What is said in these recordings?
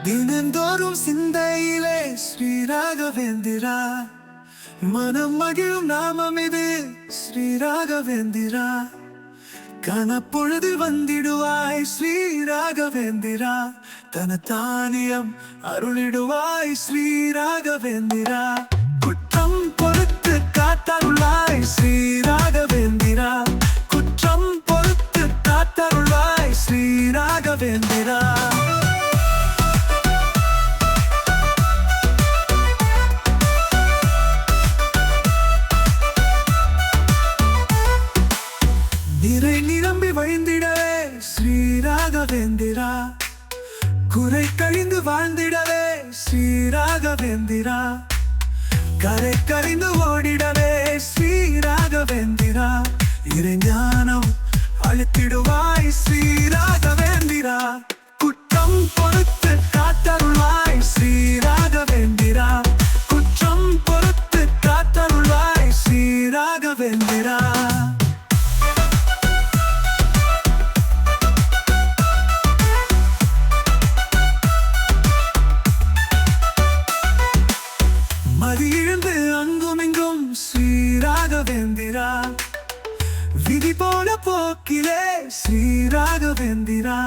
தினந்தோறும் சிந்தையிலே ஸ்ரீ ராகவேந்திரா, மனம் மகிழும் நாமம் இது ஸ்ரீ ராகவேந்திரா. கனப்பொழுது வந்திடுவாய் ஸ்ரீ ராகவேந்திரா, தனதானியம் அருளிடுவாய் ஸ்ரீ ராகவேந்திரா. குற்றம் பொறுத்து காத்தருளாய் ஸ்ரீ ராகவேந்திரா, குற்றம் பொறுத்து காத்தருளாய் ஸ்ரீ ராகவேந்திரா. நிறை நிரம்பி வழிந்திடவே ஸ்ரீ ராகவேந்திரா, குறை கழிந்து வாழ்ந்திடவே ஸ்ரீ ராகவேந்திரா, கரை கறிந்து ஓடிடவே ஸ்ரீ ராகவேந்திரா. இறைஞானம் அளித்திடுவாய் ஸ்ரீ ராகவேந்திரா, குற்றம் பொறுத்து காத்தருளாய் ஸ்ரீ ராகவேந்திரா, குற்றம் பொறுத்து காத்தருளாய் ஸ்ரீ ராகவேந்திரா. மதியிழந்து அங்குமிங்கும் ஸ்ரீ ராகவேந்திரா, விதி போன போக்கிலே ஸ்ரீ ராகவேந்திரா,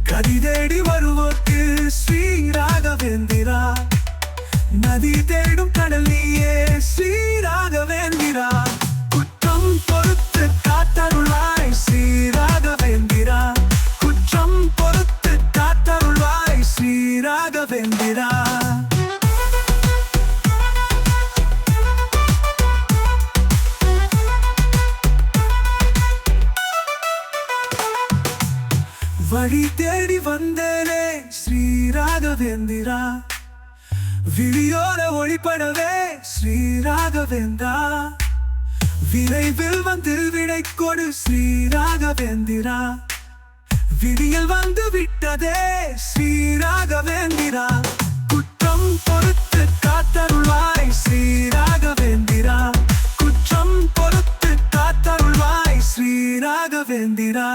கதி தேடி வருவோர்க்கு ஸ்ரீ ராகவேந்திரா, நதி தேடும் கடல் நீயே ஸ்ரீ ராகவேந்திரா. குற்றம் பொறுத்து காத்தருளாய் ஸ்ரீ ராகவேந்திரா, குற்றம் பொறுத்து காத்தருளாய் ஸ்ரீ ராகவேந்திரா. வழி தேடி வந்தேனே ஸ்ரீ ராகவேந்திரா, விழியோர ஒளிப்படவே ஸ்ரீ ராகவேந்திரா, விரைவில் வந்து விடை கொடு ஸ்ரீ ராகவேந்திரா, விடியல் வந்து விட்டதே ஸ்ரீ ராகவேந்திரா. குற்றம் பொறுத்து காத்தருளாய் ஸ்ரீ ராகவேந்திரா, குற்றம் பொறுத்து காத்தருளாய் ஸ்ரீ ராகவேந்திரா.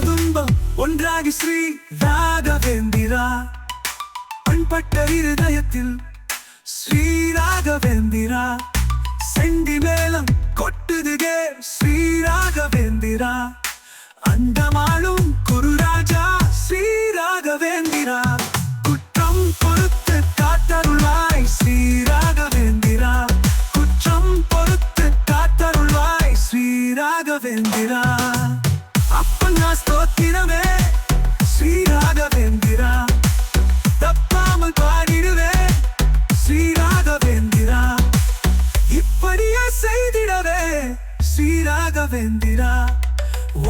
துன்பம் ஒன்றாகி ஸ்ரீ ராகவேந்திரா, பண்பட்ட இருதயத்தில் ஸ்ரீ ராகவேந்திரா, செண்டி மேளம் கொட்டுதுகே ஸ்ரீ ராகவேந்திரா, அண்டமாளும் குருராஜா ஸ்ரீ ராகவேந்திரா. குற்றம் பொறுத்து காத்தருளாய் ஸ்ரீ ராகவேந்திரா, குற்றம் பொறுத்து காத்தருளாய் ஸ்ரீ ராகவேந்திரா. அப்பன்னா ஸ்தோத்திரமே ஸ்ரீ ராகவேந்திரா, தப்பாமல் பாடிடுவே ஸ்ரீ ராகவேந்திரா, இப்படியே செய்திடவே ஸ்ரீ ராகவேந்திரா.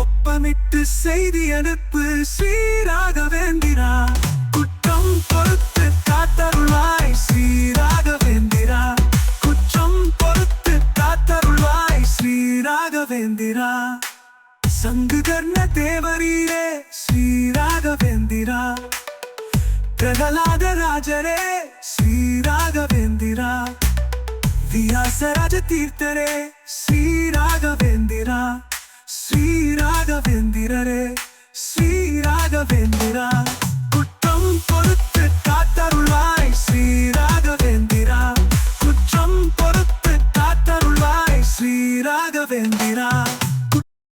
ஒப்பமிட்டு செய்தி அனுப்பு ஸ்ரீ ராகவேந்திரா, குற்றம் பொறுத்து காத்தருளாய் ஸ்ரீ ராகவேந்திரா, குற்றம் பொறுத்து காத்தருளாய் ஸ்ரீ ராகவேந்திரா. சங்குகர்ண தேவரீரே ஸ்ரீ ராகவேந்திரா, பிரகலாத ராஜரே ஸ்ரீ ராகவேந்திரா, வியாசராஜ தீர்த்தரே ஸ்ரீ ராகவேந்திரா, ஸ்ரீ ராகவேந்திரரே ஸ்ரீ ராகவேந்திரா.